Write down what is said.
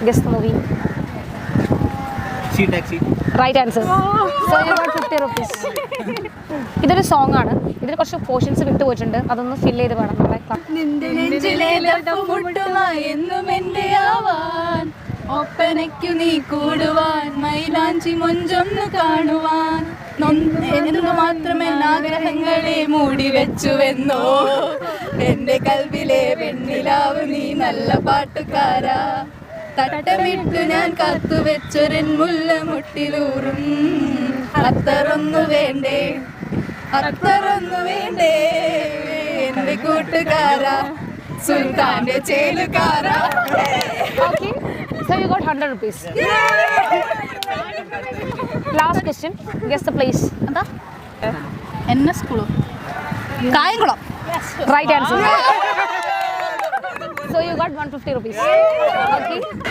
Guess the movie. She taxi. Right answer. So you got 50 rupees. ഇതൊരു song ആണ്. ഇതിൽ കുറച്ച് പോർഷൻസ് വിട്ടുപോയിട്ടുണ്ട്. അതൊന്ന് ഫിൽ ചെയ്ത് വേണം നമ്മളെ. ഒപ്പനയ്ക്കു നീ കൂടുവാൻ മൈലാഞ്ചി മൊഞ്ചൊന്നു കാണുവാൻ എന്ന് മാത്രമേ ആഗ്രഹങ്ങളെ മൂടി വെച്ചുവെന്നോ എന്റെ കൽവിലെ വെണ്ണിലാവ് നീ നല്ല പാട്ടുകാരാ തട്ടമിട്ടു ഞാൻ കാത്തുവെച്ചൊരൻ മുല്ല മുട്ടിലൂറും അത്തറൊന്നു വേണ്ടേ എന്റെ കൂട്ടുകാരാ സുൽത്താന്റെ ചേലുകാരാ. Okay. So you got 100 rupees. Last question. Guess the place. എന്താ എന്നെ സ്കൂളോ Kayamkulam. Right answer. So you got 150 rupees. Okay.